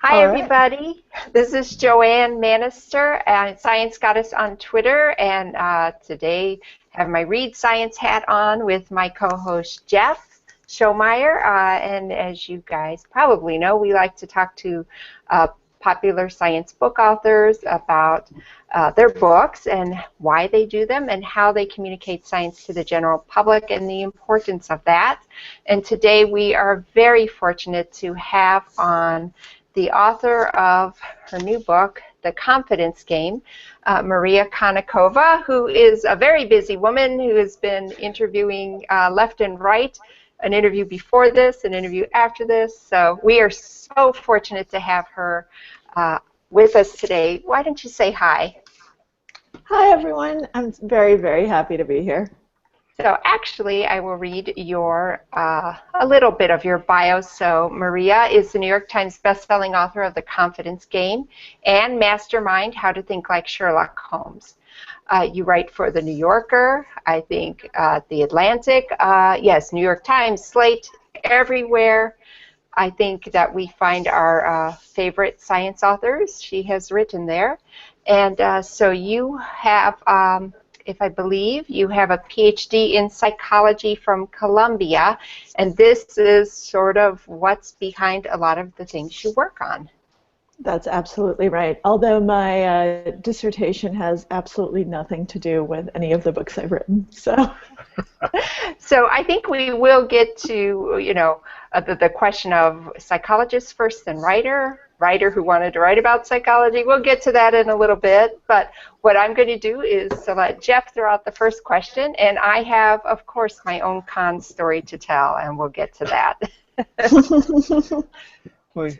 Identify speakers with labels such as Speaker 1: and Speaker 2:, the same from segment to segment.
Speaker 1: Hi,
Speaker 2: All right.
Speaker 1: everybody. This is Joanne Manister, Science Goddess on Twitter, and today I have my Read Science hat on with my co-host Jeff Schomeyer. And as you guys probably know, we like to talk to popular science book authors about their books and why they do them and how they communicate science to the general public and the importance of that. And today we are very fortunate to have on the author of her new book, The Confidence Game, Maria Konnikova, who is a very busy woman who has been interviewing left and right, an interview before this, an interview after this. So we are so fortunate to have her with us today. Why don't you say hi?
Speaker 2: Hi, everyone. I'm very, very happy to be here.
Speaker 1: So actually, I will read a little bit of your bio. So Maria is the New York Times bestselling author of The Confidence Game and Mastermind, How to Think Like Sherlock Holmes. You write for The New Yorker, I think The Atlantic, yes, New York Times, Slate, everywhere. I think that we find our favorite science authors she has written there. And so you have if I believe, you have a PhD in psychology from Columbia, and this is sort of what's behind a lot of the things you work on.
Speaker 2: That's absolutely right. Although my dissertation has absolutely nothing to do with any of the books I've written.
Speaker 1: So I think we will get to, the question of psychologist first, then writer who wanted to write about psychology. We'll get to that in a little bit, but what I'm going to do is to let Jeff throw out the first question, and I have, of course, my own con story to tell, and we'll get to that.
Speaker 3: Well,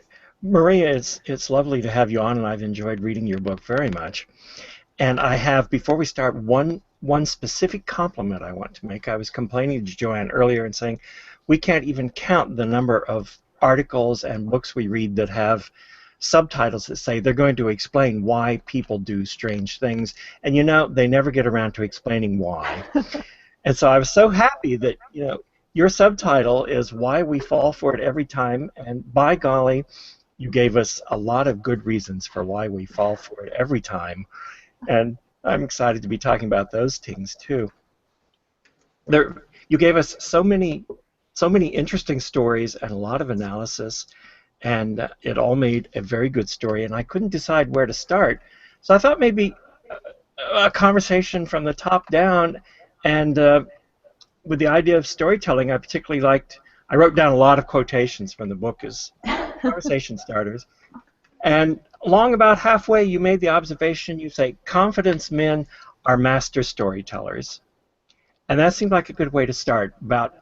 Speaker 3: Maria, it's lovely to have you on, and I've enjoyed reading your book very much. And I have, before we start, one specific compliment I want to make. I was complaining to Joanne earlier and saying we can't even count the number of articles and books we read that have subtitles that say they're going to explain why people do strange things, and they never get around to explaining why. And so I was so happy that your subtitle is Why We Fall for It Every Time, and by golly, you gave us a lot of good reasons for why we fall for it every time, and I'm excited to be talking about those things too. You gave us so many interesting stories and a lot of analysis, and it all made a very good story, and I couldn't decide where to start. So I thought maybe a conversation from the top down, and with the idea of storytelling, I wrote down a lot of quotations from the book as conversation starters, and along about halfway you made the observation, you say, confidence men are master storytellers. And that seemed like a good way to start, about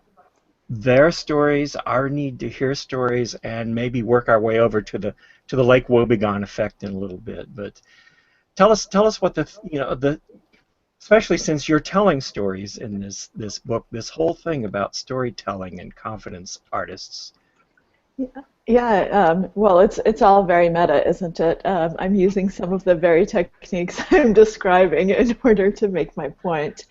Speaker 3: their stories, our need to hear stories, and maybe work our way over to the Lake Wobegon effect in a little bit. But tell us what especially since you're telling stories in this book, this whole thing about storytelling and confidence artists.
Speaker 2: Yeah. Well, it's all very meta, isn't it? I'm using some of the very techniques I'm describing in order to make my point,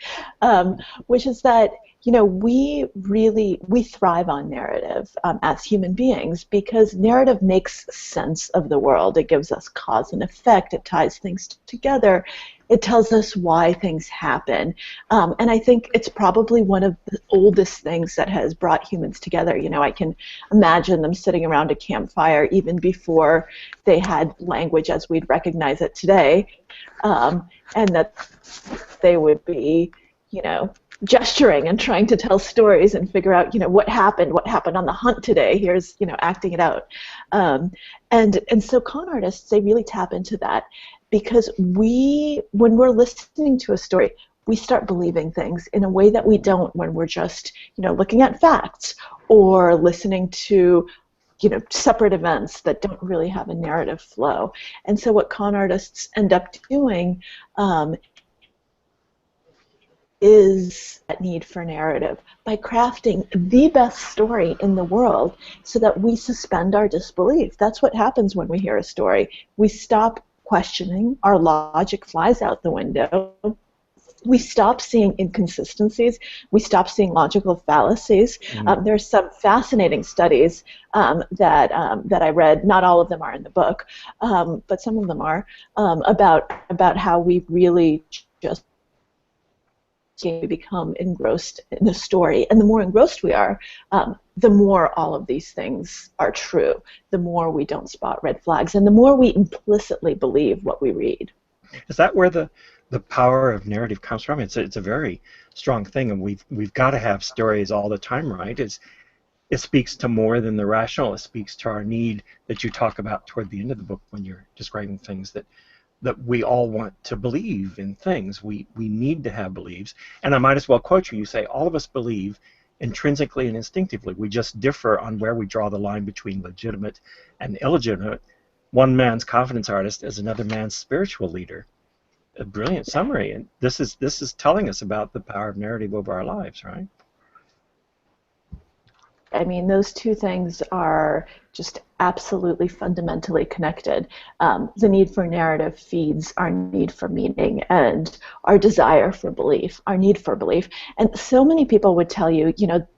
Speaker 2: which is that we thrive on narrative as human beings, because narrative makes sense of the world. It gives us cause and effect. It ties things together. It tells us why things happen. And I think it's probably one of the oldest things that has brought humans together. I can imagine them sitting around a campfire even before they had language as we'd recognize it today, and that they would be, gesturing and trying to tell stories and figure out, what happened on the hunt today. Here's, acting it out. And so con artists, they really tap into that, because when we're listening to a story, we start believing things in a way that we don't when we're just, looking at facts or listening to, separate events that don't really have a narrative flow. And so what con artists end up doing is that need for narrative by crafting the best story in the world so that we suspend our disbelief. That's what happens when we hear a story. We stop questioning, our logic flies out the window, we stop seeing inconsistencies. We stop seeing logical fallacies. There are some fascinating studies that I read. Not all of them are in the book, but some of them are about how we really just become engrossed in the story. And the more engrossed we are, the more all of these things are true. The more we don't spot red flags, and the more we implicitly believe what we read.
Speaker 3: Is that where the power of narrative comes from? It's a very strong thing, and we've got to have stories all the time, right? It speaks to more than the rational. It speaks to our need that you talk about toward the end of the book when you're describing things that we all want to believe in things. We need to have beliefs. And I might as well quote you. You say, all of us believe intrinsically and instinctively. We just differ on where we draw the line between legitimate and illegitimate. One man's confidence artist is another man's spiritual leader. A brilliant summary. And this is telling us about the power of narrative over our lives, right?
Speaker 2: I mean, those two things are just absolutely fundamentally connected. The need for narrative feeds our need for meaning and our desire for belief, our need for belief. And so many people would tell you,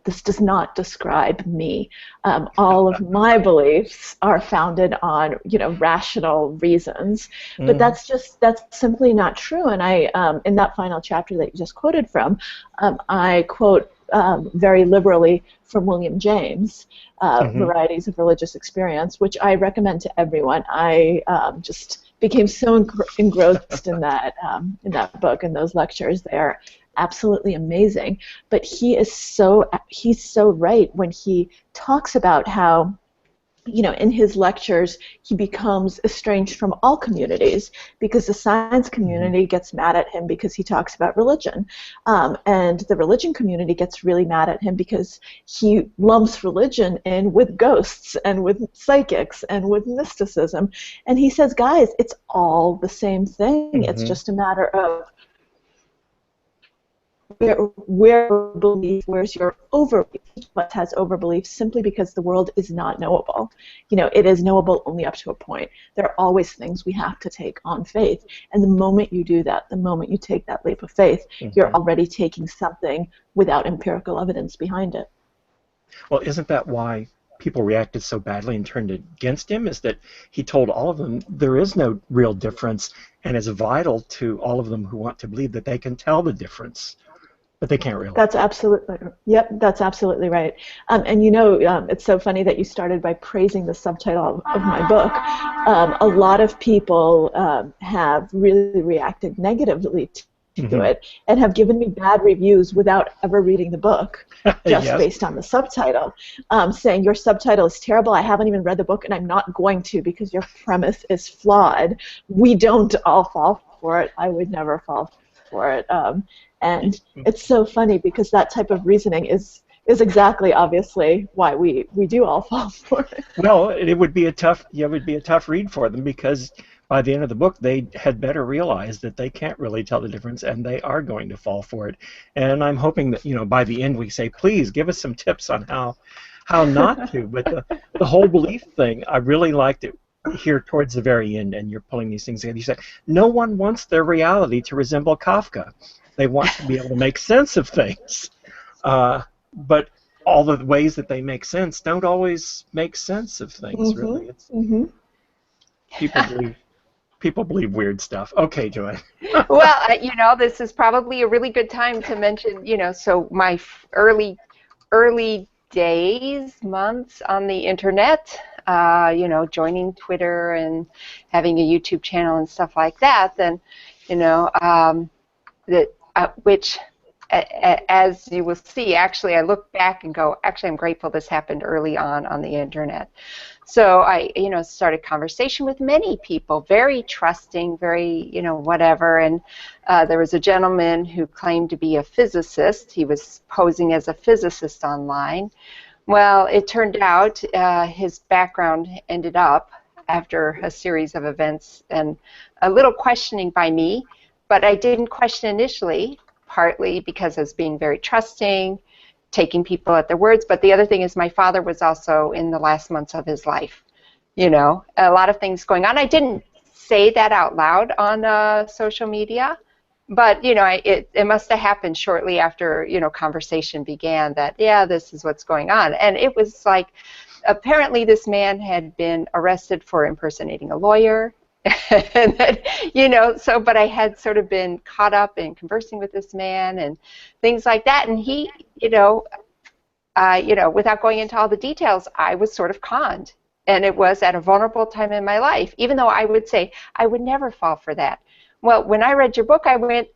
Speaker 2: this does not describe me. All of my beliefs are founded on, rational reasons. But that's simply not true. And I, in that final chapter that you just quoted from, I quote very liberally from William James, Varieties of Religious Experience, which I recommend to everyone. I just became so engrossed in that book and those lectures. They're absolutely amazing. But he's so right when he talks about how, in his lectures, he becomes estranged from all communities because the science community gets mad at him because he talks about religion. And the religion community gets really mad at him because he lumps religion in with ghosts and with psychics and with mysticism. And he says, guys, it's all the same thing. It's just a matter of where's your overbelief? Each of us has overbelief simply because the world is not knowable. It is knowable only up to a point. There are always things we have to take on faith. And the moment you do that, the moment you take that leap of faith, you're already taking something without empirical evidence behind it.
Speaker 3: Well, isn't that why people reacted so badly and turned against him? Is that he told all of them there is no real difference, and it's vital to all of them who want to believe that they can tell the difference. But they can't really.
Speaker 2: That's absolutely right. And it's so funny that you started by praising the subtitle of my book. A lot of people have really reacted negatively to it and have given me bad reviews without ever reading the book, just based on the subtitle, saying your subtitle is terrible. I haven't even read the book, and I'm not going to because your premise is flawed. We don't all fall for it. I would never fall for it. And it's so funny because that type of reasoning is exactly, obviously, why we do all fall for it.
Speaker 3: Well, it would be a tough read for them, because by the end of the book they had better realize that they can't really tell the difference, and they are going to fall for it. And I'm hoping that by the end we say, please give us some tips on how not to. But the whole belief thing, I really liked it here towards the very end, and you're pulling these things together. You said no one wants their reality to resemble Kafka. They want to be able to make sense of things, but all the ways that they make sense don't always make sense of things. Really, it's people believe weird stuff. Okay, Joanne.
Speaker 1: Well, this is probably a really good time to mention. So my early days, months on the internet. Joining Twitter and having a YouTube channel and stuff like that. Then, which, as you will see, actually, I look back and go, actually, I'm grateful this happened early on the internet. So I, started conversation with many people, very trusting, very, whatever. And there was a gentleman who claimed to be a physicist. He was posing as a physicist online. Well, it turned out his background ended up, after a series of events, and a little questioning by me. But I didn't question initially, partly because I was being very trusting, taking people at their words. But the other thing is my father was also in the last months of his life. A lot of things going on. I didn't say that out loud on social media, but it must have happened shortly after conversation began that, yeah, this is what's going on. And it was like, apparently this man had been arrested for impersonating a lawyer. And that, so, but I had sort of been caught up in conversing with this man and things like that. And he, without going into all the details, I was sort of conned. And it was at a vulnerable time in my life, even though I would say I would never fall for that. Well, when I read your book, I went,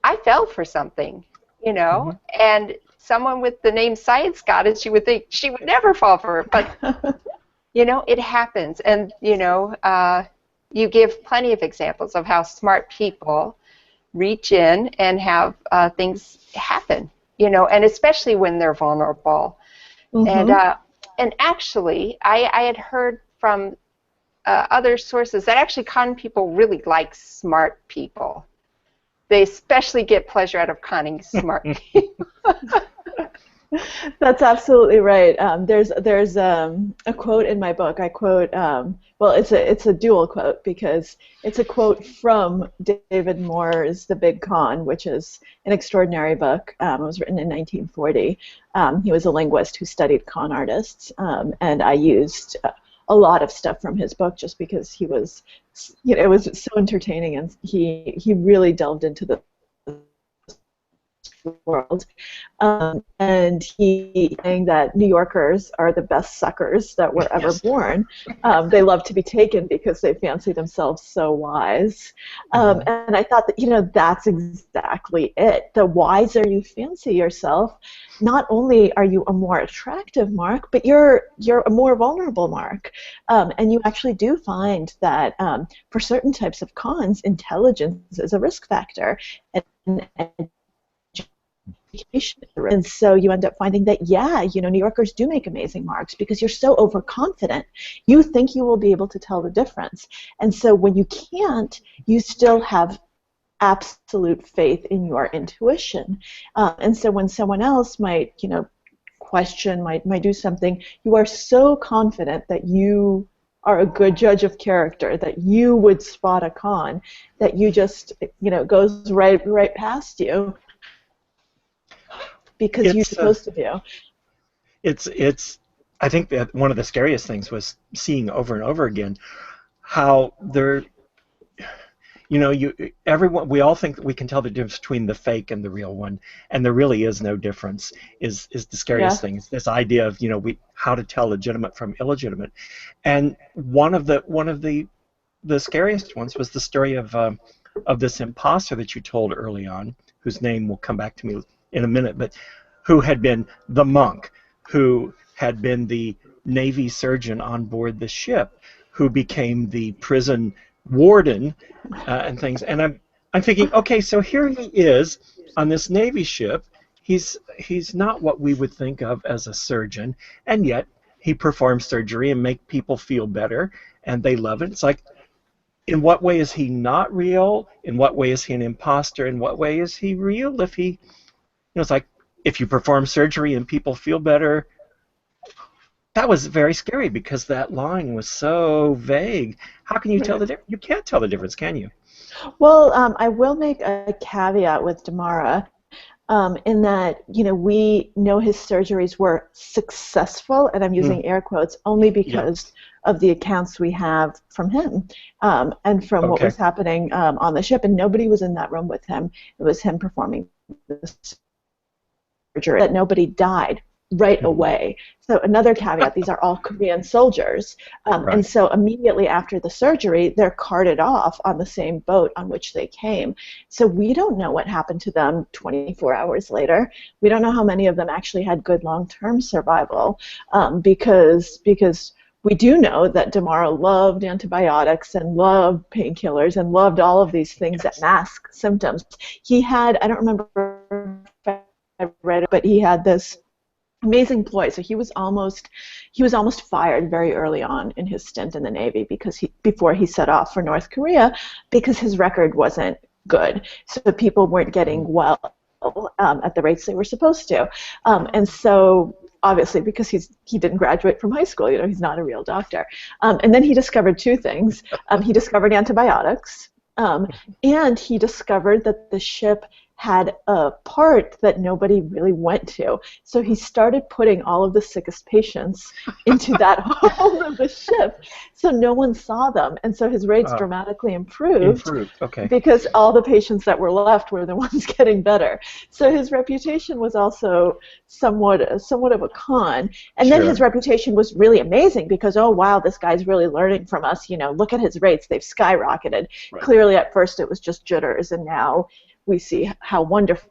Speaker 1: I fell for something, and someone with the name Science Goddess, you would think she would never fall for it, but, it happens. And, you give plenty of examples of how smart people reach in and have things happen, and especially when they're vulnerable. And actually, I had heard from other sources that actually con people really like smart people. They especially get pleasure out of conning smart people.
Speaker 2: That's absolutely right. There's a quote in my book. I quote, well, it's a dual quote because it's a quote from David Moore's The Big Con, which is an extraordinary book. It was written in 1940. He was a linguist who studied con artists, and I used a lot of stuff from his book just because he was, it was so entertaining, and he really delved into the world. And he saying that New Yorkers are the best suckers that were ever born. They love to be taken because they fancy themselves so wise. And I thought that, that's exactly it. The wiser you fancy yourself, not only are you a more attractive mark, but you're a more vulnerable mark. And you actually do find that for certain types of cons, intelligence is a risk factor. And And so you end up finding that, yeah, New Yorkers do make amazing marks because you're so overconfident. You think you will be able to tell the difference. And so when you can't, you still have absolute faith in your intuition. And so when someone else might, question, might do something, you are so confident that you are a good judge of character, that you would spot a con, that you just, goes right past you. Because you're supposed to do.
Speaker 3: It's. I think that one of the scariest things was seeing over and over again how there. Everyone. We all think that we can tell the difference between the fake and the real one, and there really is no difference. Is the scariest thing? It's this idea of how to tell legitimate from illegitimate, and one of the scariest ones was the story of this imposter that you told early on, whose name will come back to me in a minute, but who had been the monk, who had been the Navy surgeon on board the ship, who became the prison warden and things. And I'm thinking, okay, so here he is on this Navy ship. He's not what we would think of as a surgeon, and yet he performs surgery and make people feel better, and they love it. It's like, in what way is he not real? In what way is he an imposter? In what way is he real? If he it's like, if you perform surgery and people feel better, that was very scary because that line was so vague. How can you tell the difference? You can't tell the difference, can you?
Speaker 2: Well, I will make a caveat with Damara in that, we know his surgeries were successful, and I'm using air quotes, only because of the accounts we have from him and from what was happening on the ship, and nobody was in that room with him. It was him performing the surgery. That nobody died right away. So another caveat, these are all Korean soldiers, and so immediately after the surgery, they're carted off on the same boat on which they came. So we don't know what happened to them 24 hours later. We don't know how many of them actually had good long-term survival, because we do know that Damara loved antibiotics and loved painkillers and loved all of these things that mask symptoms. He had, I don't remember if I read it, but he had this amazing ploy. So he was almost fired very early on in his stint in the Navy before he set off for North Korea, because his record wasn't good. So people weren't getting well at the rates they were supposed to, and so obviously because he didn't graduate from high school, he's not a real doctor. And then he discovered two things. He discovered antibiotics, Um, and he discovered that the ship had a part that nobody really went to. So he started putting all of the sickest patients into that hole of the ship so no one saw them. And so his rates dramatically improved
Speaker 3: Okay.
Speaker 2: because all the patients that were left were the ones getting better. So his reputation was also somewhat of a con. And then his reputation was really amazing because, oh, wow, this guy's really learning from us. You know, look at his rates. They've skyrocketed.
Speaker 3: Right.
Speaker 2: Clearly, at first, it was just jitters, and now we see how wonderful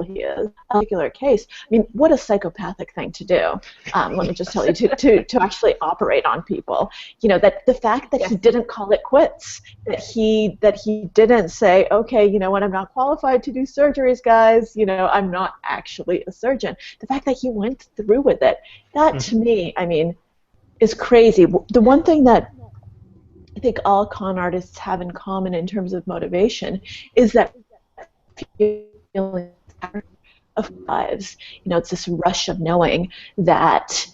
Speaker 2: he is. A particular case, I mean, what a psychopathic thing to do. Let me just tell you, to actually operate on people. You know, that the fact that he didn't call it quits, that he didn't say, okay, you know what, I'm not qualified to do surgeries, guys. You know, I'm not actually a surgeon. The fact that he went through with it, that to me, I mean, is crazy. The one thing that I think all con artists have in common in terms of motivation is that feeling of lives. You know, it's this rush of knowing that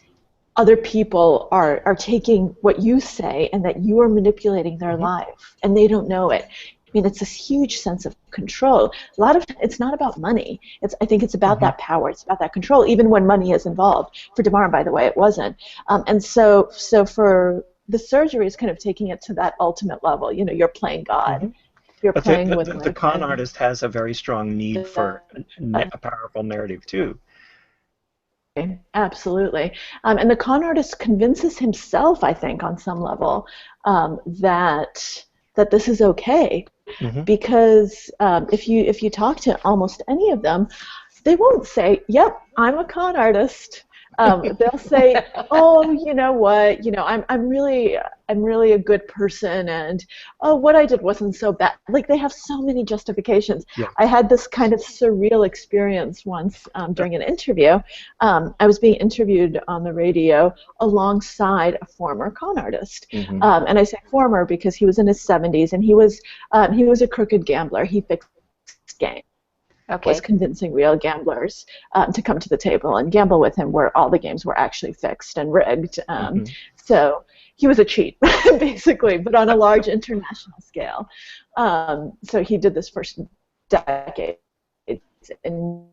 Speaker 2: other people are taking what you say and that you are manipulating their life and they don't know it. I mean, it's this huge sense of control. A lot of it's not about money. I think it's about that power. It's about that control, even when money is involved. For Damara, by the way, it wasn't. And so for the surgery is kind of taking it to that ultimate level. You know, you're playing God. You're
Speaker 3: but
Speaker 2: playing
Speaker 3: the con artist has a very strong need for a powerful narrative too.
Speaker 2: Absolutely. And the con artist convinces himself, I think, on some level, that this is okay, because if you talk to almost any of them, they won't say, "Yep, I'm a con artist." They'll say, "Oh, you know what? You know, I'm really a good person, and oh, what I did wasn't so bad." Like, they have so many justifications.
Speaker 3: Yeah.
Speaker 2: I had this kind of surreal experience once during an interview. I was being interviewed on the radio alongside a former con artist, and I say former because he was in his 70s, and he was a crooked gambler. He fixed games. Was convincing real gamblers to come to the table and gamble with him, where all the games were actually fixed and rigged. So he was a cheat, basically, but on a large international scale. So he did this for decades, and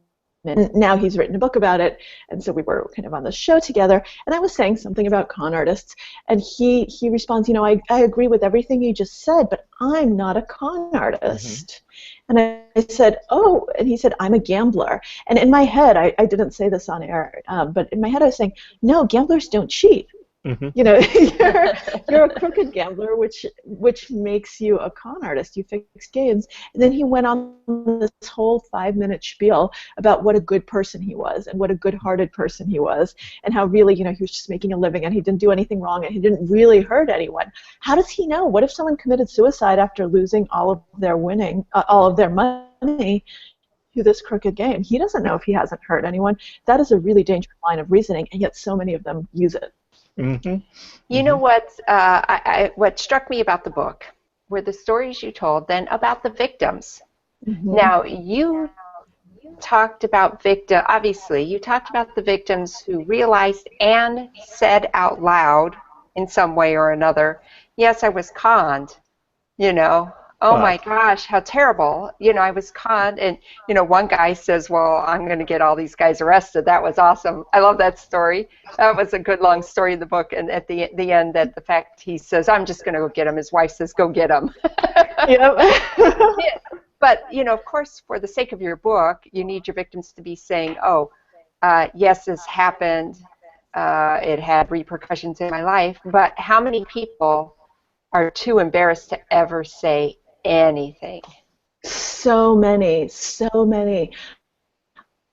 Speaker 2: now he's written a book about it, and so we were kind of on the show together, and I was saying something about con artists, and he responds, "You know, I agree with everything you just said, but I'm not a con artist." And I said, "Oh," and he said, "I'm a gambler." And in my head, I didn't say this on air, but in my head I was saying, "No, gamblers don't cheat. You know, you're a crooked gambler, which makes you a con artist. You fix games." And then he went on this whole 5-minute spiel about what a good person he was and what a good-hearted person he was, and how really, you know, he was just making a living and he didn't do anything wrong and he didn't really hurt anyone. How does he know? What if someone committed suicide after losing all of their money to this crooked game? He doesn't know if he hasn't hurt anyone. That is a really dangerous line of reasoning, and yet so many of them use it.
Speaker 1: You know what? What struck me about the book were the stories you told then about the victims. Now, you talked about obviously, you talked about the victims who realized and said out loud in some way or another, "Yes, I was conned," you know. "Oh my gosh, how terrible. You know, I was conned." And, you know, one guy says, "Well, I'm going to get all these guys arrested." That was awesome. I love that story. That was a good long story in the book. And at the end, that the fact he says, "I'm just going to go get him." His wife says, "Go get him." But, you know, of course, for the sake of your book, you need your victims to be saying, "Oh, yes, this happened. It had repercussions in my life." But how many people are too embarrassed to ever say anything?
Speaker 2: So many.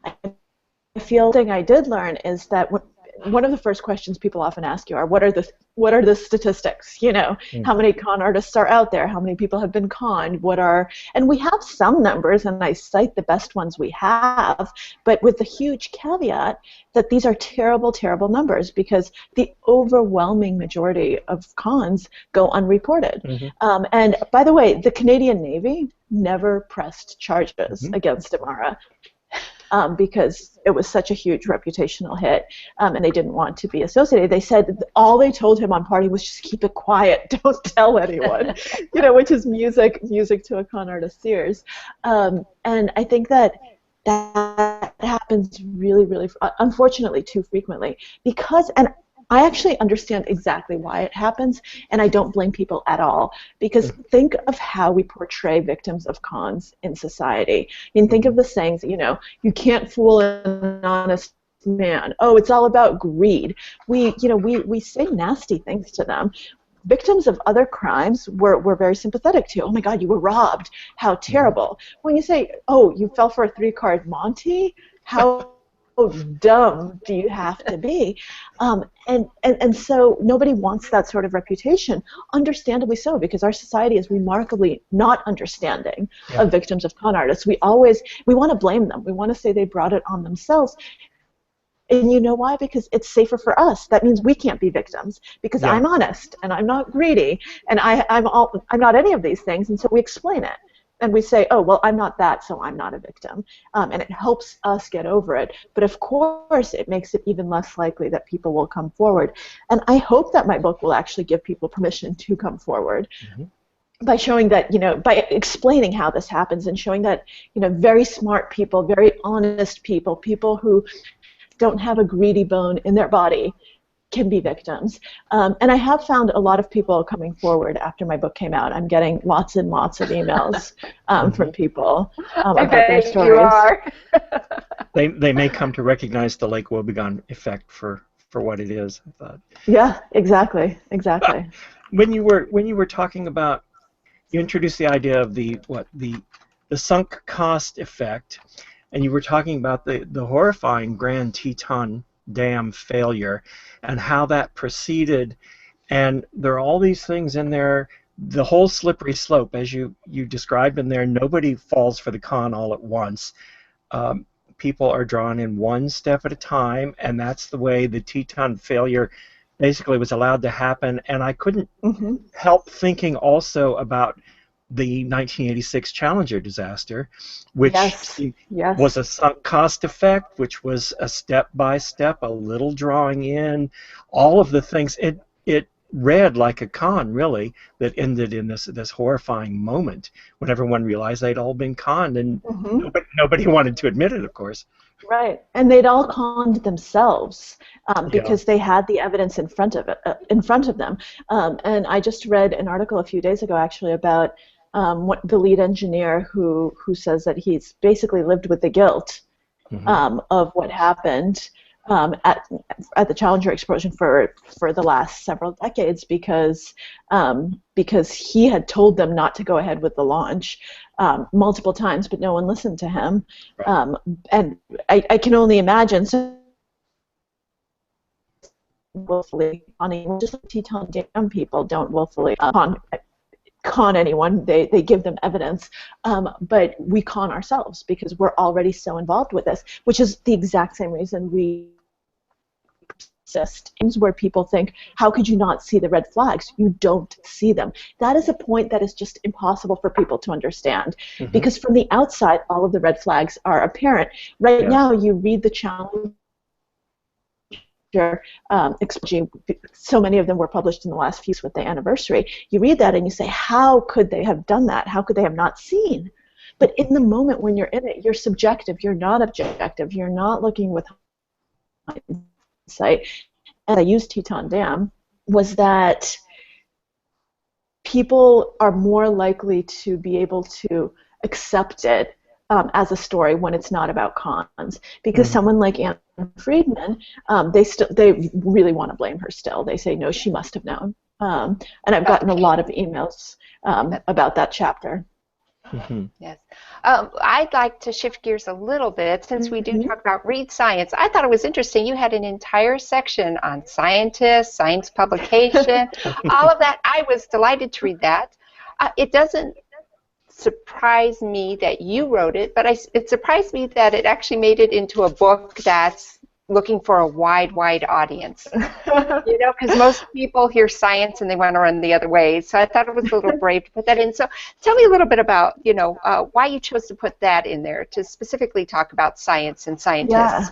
Speaker 2: I feel the thing I did learn is that one of the first questions people often ask you are, what are the statistics? You know, how many con artists are out there? How many people have been conned? And we have some numbers, and I cite the best ones we have, but with the huge caveat that these are terrible, terrible numbers, because the overwhelming majority of cons go unreported. And by the way, the Canadian Navy never pressed charges against Damara. because it was such a huge reputational hit, and they didn't want to be associated. They said all they told him on party was just keep it quiet, don't tell anyone, which is music to a con artist's ears. And I think that happens really, really, unfortunately, too frequently, and I actually understand exactly why it happens, and I don't blame people at all, because think of how we portray victims of cons in society. I mean, think of the sayings, you can't fool an honest man. Oh, it's all about greed. We say nasty things to them. Victims of other crimes were very sympathetic to. Oh my God, you were robbed. How terrible. When you say, oh, you fell for a 3-card Monty, how dumb do you have to be? And so nobody wants that sort of reputation, understandably so, because our society is remarkably not understanding of victims of con artists. We want to blame them. We want to say they brought it on themselves. And you know why? Because it's safer for us. That means we can't be victims, because I'm honest and I'm not greedy and I'm not any of these things, and so we explain it. And we say, oh, well, I'm not that, so I'm not a victim. And it helps us get over it. But of course, it makes it even less likely that people will come forward. And I hope that my book will actually give people permission to come forward by showing that, by explaining how this happens and showing that, very smart people, very honest people, people who don't have a greedy bone in their body can be victims. And I have found a lot of people coming forward after my book came out. I'm getting lots and lots of emails from people about their stories.
Speaker 1: You are.
Speaker 3: They may come to recognize the Lake Wobegon effect for what it is, I thought.
Speaker 2: Yeah, exactly.
Speaker 3: When you were talking about, you introduced the idea of the sunk cost effect, and you were talking about the horrifying Grand Teton Dam failure and how that proceeded, and there are all these things in there, the whole slippery slope as you described in there. Nobody falls for the con all at once. People are drawn in one step at a time, and that's the way the Teton failure basically was allowed to happen. And I couldn't help thinking also about the 1986 Challenger disaster, which was a sunk cost effect, which was a step-by-step, a little drawing in, all of the things. It read like a con, really, that ended in this horrifying moment when everyone realized they'd all been conned, and nobody wanted to admit it, of course.
Speaker 2: Right, and they'd all conned themselves because they had the evidence in front of them. And I just read an article a few days ago, actually, about what the lead engineer who says that he's basically lived with the guilt of what happened at the Challenger explosion for the last several decades, because he had told them not to go ahead with the launch multiple times, but no one listened to him. Right. And I can only imagine. So willfully conning, just like Teton Dam people don't willfully con anyone. They give them evidence, but we con ourselves because we're already so involved with this, which is the exact same reason we persist. Things where people think, how could you not see the red flags? You don't see them. That is a point that is just impossible for people to understand, because from the outside, all of the red flags are apparent. Right now, you read the Challenger so many of them were published in the last few weeks with the anniversary. You read that and you say, how could they have done that? How could they have not seen? But in the moment when you're in it, you're subjective. You're not objective. You're not looking with hindsight. And I used Teton Dam was that people are more likely to be able to accept it as a story when it's not about cons, because someone like Anne Friedman, they really want to blame her still. They say, no, she must have known. And I've gotten a lot of emails about that chapter.
Speaker 1: Yes. I'd like to shift gears a little bit, since we do talk about Read Science. I thought it was interesting. You had an entire section on scientists, science publication, all of that. I was delighted to read that. It doesn't surprised me that you wrote it, but it surprised me that it actually made it into a book that's looking for a wide audience. You know, because most people hear science and they want to run the other way. So I thought it was a little brave to put that in. So tell me a little bit about, you know, why you chose to put that in there to specifically talk about science and scientists.
Speaker 2: Yeah.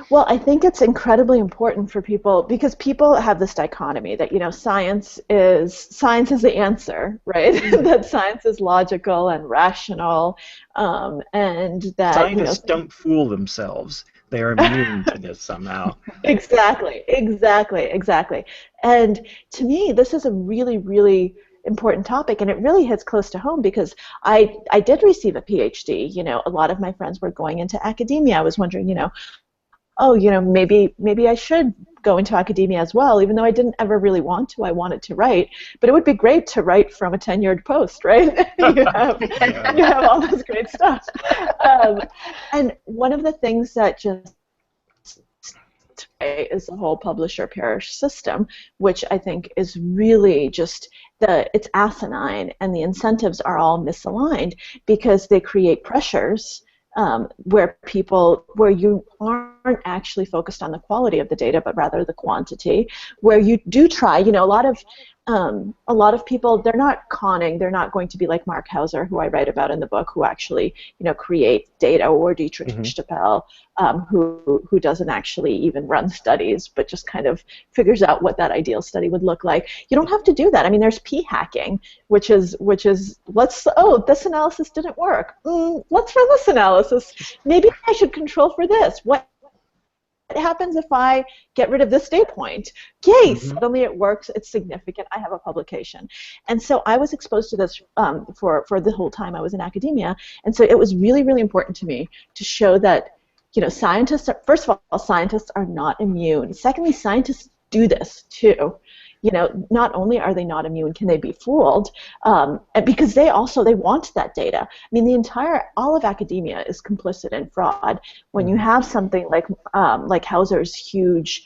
Speaker 2: Well, I think it's incredibly important for people because people have this dichotomy that, you know, science is the answer, right? That science is logical and rational, and that
Speaker 3: scientists don't fool themselves. They are immune to this somehow.
Speaker 2: Exactly. And to me, this is a really, really important topic, and it really hits close to home because I did receive a PhD. You know, a lot of my friends were going into academia. I was wondering, you know, oh, you know, maybe I should go into academia as well, even though I didn't ever really want to. I wanted to write, but it would be great to write from a tenured post, right? you have all this great stuff. And one of the things that just is the whole publisher perish system, which I think is really just it's asinine, and the incentives are all misaligned because they create pressures where you aren't actually focused on the quality of the data, but rather the quantity, where you do try, you know, a lot of people, they're not conning, they're not going to be like Mark Hauser, who I write about in the book, who actually, you know, create data, or Dietrich Stapel, who doesn't actually even run studies, but just kind of figures out what that ideal study would look like. You don't have to do that. I mean, there's p-hacking, which is this analysis didn't work. Let's run this analysis. Maybe I should control for this. What happens if I get rid of this data point? Yay, suddenly it works, it's significant, I have a publication. And so I was exposed to this for the whole time I was in academia, and so it was really, really important to me to show that, you know, first of all, scientists are not immune. Secondly, scientists do this too. You know, not only are they not immune, can they be fooled? And because they want that data. I mean, all of academia is complicit in fraud. When you have something like Hauser's huge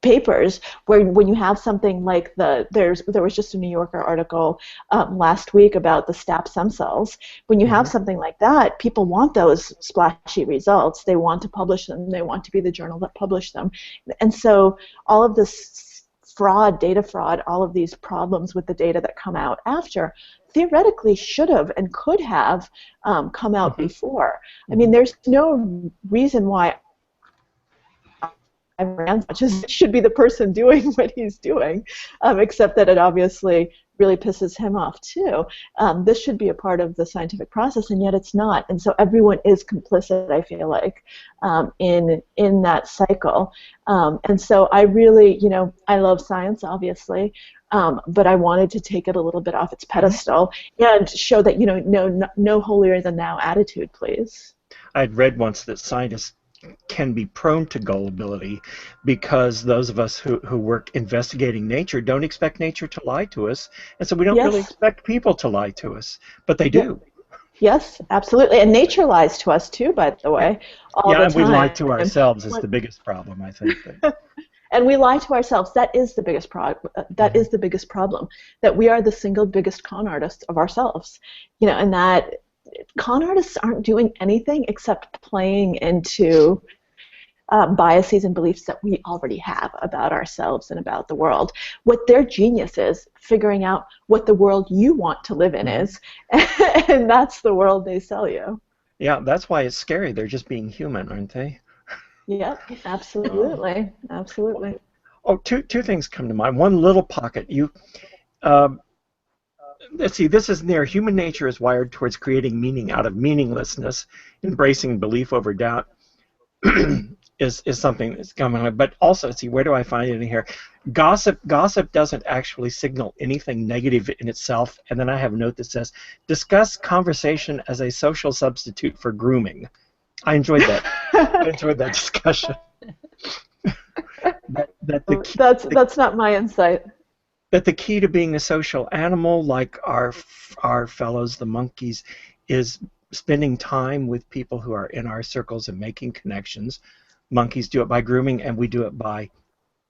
Speaker 2: papers, when you have something like there was just a New Yorker article last week about the STAP stem cells. When you have something like that, people want those splashy results. They want to publish them. They want to be the journal that published them. And so all of this data fraud, all of these problems with the data that come out after, theoretically should have and could have come out before. I mean, there's no reason why as much as it should be the person doing what he's doing, except that it obviously really pisses him off too. This should be a part of the scientific process, and yet it's not. And so everyone is complicit, I feel like, in that cycle. And so I really, you know, I love science, obviously, but I wanted to take it a little bit off its pedestal and show that, you know, no holier than thou attitude, please.
Speaker 3: I'd read once that scientists can be prone to gullibility because those of us who work investigating nature don't expect nature to lie to us, and so we don't really expect people to lie to us, but they do.
Speaker 2: Yes, absolutely, and nature lies to us too, by the way, all the time.
Speaker 3: And we lie to ourselves is the biggest problem, I think.
Speaker 2: And we lie to ourselves. That is the biggest is the biggest problem, that we are the single biggest con artists of ourselves, you know, and that con artists aren't doing anything except playing into biases and beliefs that we already have about ourselves and about the world. What their genius is, figuring out what the world you want to live in is, and that's the world they sell you.
Speaker 3: Yeah, that's why it's scary. They're just being human, aren't they?
Speaker 2: Yep, absolutely, absolutely.
Speaker 3: Oh, two things come to mind. One little pocket. Let's see, this is there. Human nature is wired towards creating meaning out of meaninglessness. Embracing belief over doubt is something that's coming on. But also, let's see, where do I find it in here? Gossip doesn't actually signal anything negative in itself. And then I have a note that says, discuss conversation as a social substitute for grooming. I enjoyed that. I enjoyed that discussion.
Speaker 2: That's not my insight.
Speaker 3: That the key to being a social animal, like our fellows, the monkeys, is spending time with people who are in our circles and making connections. Monkeys do it by grooming, and we do it by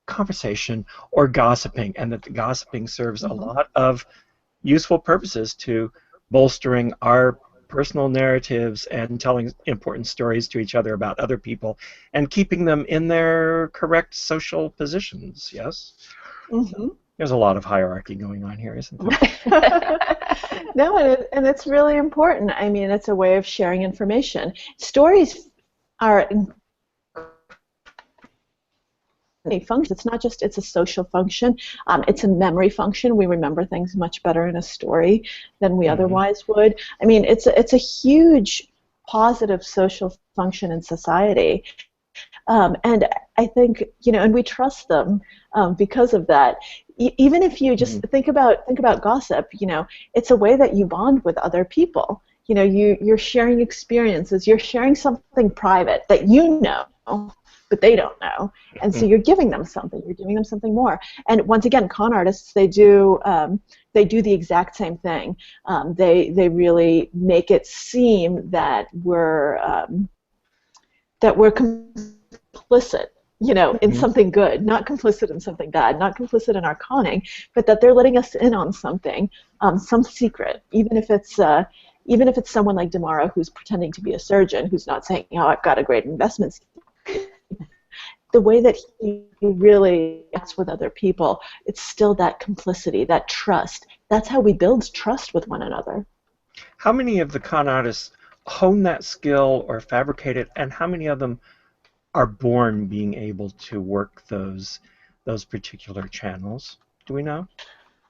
Speaker 3: conversation or gossiping, and that the gossiping serves a lot of useful purposes to bolstering our personal narratives and telling important stories to each other about other people and keeping them in their correct social positions, yes?
Speaker 2: Mm-hmm.
Speaker 3: There's a lot of hierarchy going on here, isn't there?
Speaker 2: No, and it's really important. I mean, it's a way of sharing information. Stories are a function. It's not just, it's a social function. It's a memory function. We remember things much better in a story than we otherwise would. I mean, it's a huge positive social function in society. And I think, and we trust them because of that. Even if you just think about gossip, it's a way that you bond with other people. You're sharing experiences. You're sharing something private that you know, but they don't know, and so you're giving them something. You're giving them something more. And once again, con artists, they do the exact same thing. They really make it seem that we're complicit, in something good, not complicit in something bad, not complicit in our conning, but that they're letting us in on something, some secret, even if it's someone like Damara who's pretending to be a surgeon, who's not saying, I've got a great investment. The way that he really acts with other people, it's still that complicity, that trust. That's how we build trust with one another.
Speaker 3: How many of the con artists hone that skill or fabricate it, and how many of them are born being able to work those particular channels? Do we know?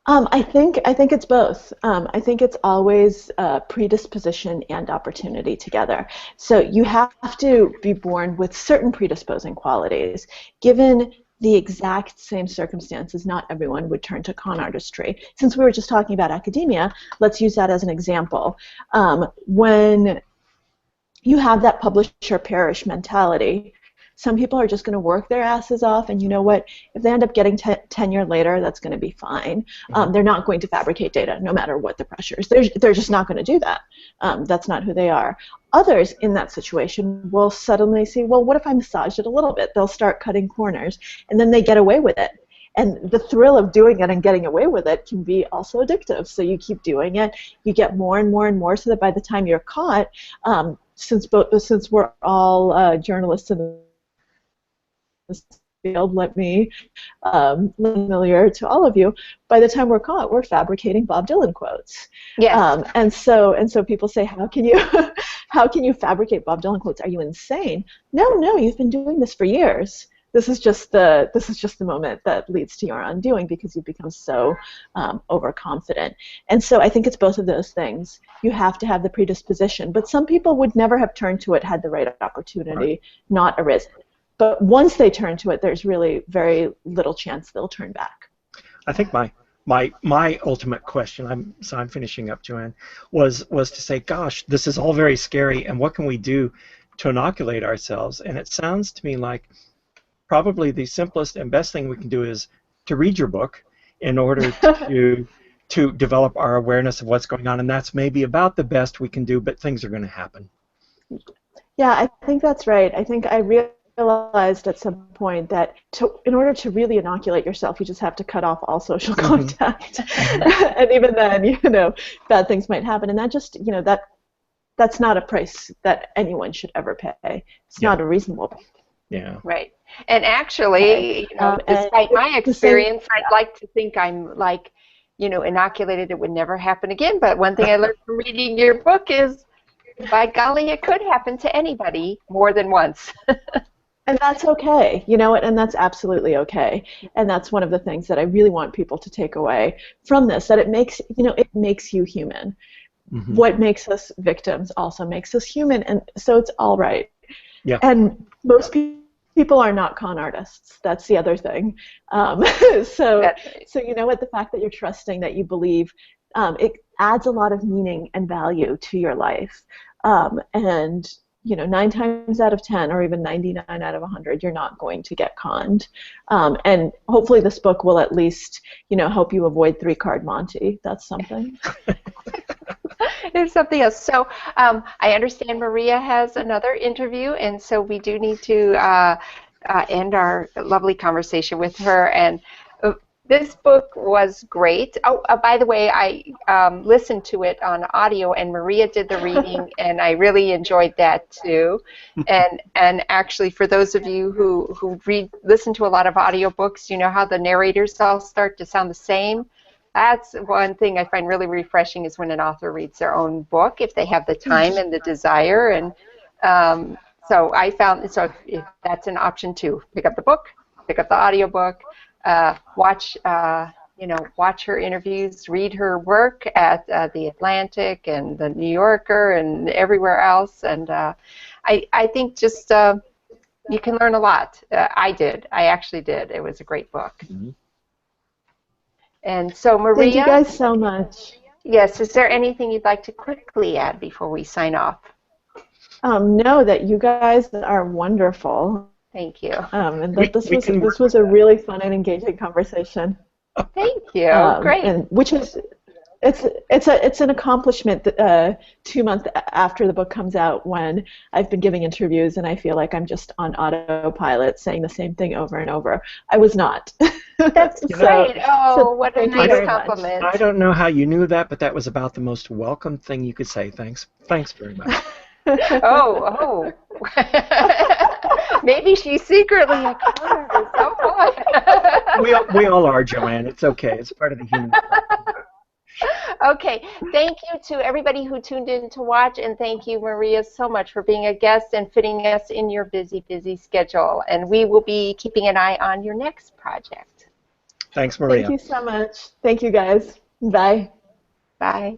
Speaker 2: I think it's both. I think it's always predisposition and opportunity together. So you have to be born with certain predisposing qualities. Given the exact same circumstances, not everyone would turn to con artistry. Since we were just talking about academia, let's use that as an example. When you have that publish or perish mentality, some people are just going to work their asses off, and you know what? If they end up getting tenure later, that's going to be fine. They're not going to fabricate data, no matter what the pressures. They're just not going to do that. That's not who they are. Others in that situation will suddenly see, well, what if I massage it a little bit? They'll start cutting corners, and then they get away with it. And the thrill of doing it and getting away with it can be also addictive. So you keep doing it, you get more and more and more, so that by the time you're caught, since we're all journalists in this field, let me familiar to all of you. By the time we're caught, we're fabricating Bob Dylan quotes.
Speaker 1: Yes.
Speaker 2: And so people say, how can you fabricate Bob Dylan quotes? Are you insane? No, you've been doing this for years. This is just the moment that leads to your undoing, because you become so overconfident. And so I think it's both of those things. You have to have the predisposition, but some people would never have turned to it had the right opportunity not arisen. But once they turn to it, there's really very little chance they'll turn back.
Speaker 3: I think my ultimate question, I'm finishing up, Joanne, was to say, gosh, this is all very scary, and what can we do to inoculate ourselves? And it sounds to me like probably the simplest and best thing we can do is to read your book in order to develop our awareness of what's going on, and that's maybe about the best we can do, but things are going to happen.
Speaker 2: Yeah, I think that's right. I think I realized at some point that in order to really inoculate yourself, you just have to cut off all social contact. And even then, bad things might happen. And that just, that's not a price that anyone should ever pay. It's not a reasonable price.
Speaker 3: Yeah.
Speaker 1: Right. And actually, despite my experience, I'd like to think I'm inoculated, it would never happen again. But one thing I learned from reading your book is, by golly, it could happen to anybody more than once.
Speaker 2: And that's okay, and that's absolutely okay. And that's one of the things that I really want people to take away from this, that it makes you human. Mm-hmm. What makes us victims also makes us human, and so it's all right. Yeah. And most people are not con artists. That's the other thing. So the fact that you're trusting, that you believe, it adds a lot of meaning and value to your life. And 9 times out of 10, or even 99 out of 100, you're not going to get conned. And hopefully this book will at least, help you avoid 3-card Monty. That's something.
Speaker 1: There's something else. So I understand Maria has another interview, and so we do need to end our lovely conversation with her. And This book was great. Oh, by the way, I listened to it on audio, and Maria did the reading, and I really enjoyed that too. And actually, for those of you who listen to a lot of audiobooks, you know how the narrators all start to sound the same. That's one thing I find really refreshing is when an author reads their own book, if they have the time and the desire. And so I found, so if that's an option too, pick up the book, pick up the audiobook, watch watch her interviews, read her work at the Atlantic and the New Yorker and everywhere else. And I think just you can learn a lot. I actually did. It was a great book.
Speaker 3: Mm-hmm.
Speaker 1: And so, Maria.
Speaker 2: Thank you guys so much.
Speaker 1: Yes, is there anything you'd like to quickly add before we sign off?
Speaker 2: No, that you guys are wonderful.
Speaker 1: Thank you.
Speaker 2: And that this was a really fun and engaging conversation.
Speaker 1: Thank you. Great.
Speaker 2: And which is it's an accomplishment that, 2 months after the book comes out, when I've been giving interviews and I feel like I'm just on autopilot saying the same thing over and over. I was not.
Speaker 1: That's great. What a nice compliment.
Speaker 3: I don't know how you knew that, but that was about the most welcome thing you could say. Thanks very much.
Speaker 1: Oh. Maybe she's secretly a card. Oh,
Speaker 3: we all are, Joanne. It's okay. It's part of the human process.
Speaker 1: Okay. Thank you to everybody who tuned in to watch, and thank you, Maria, so much for being a guest and fitting us in your busy, busy schedule. And we will be keeping an eye on your next project.
Speaker 3: Thanks, Maria.
Speaker 2: Thank you so much. Thank you, guys. Bye.
Speaker 1: Bye.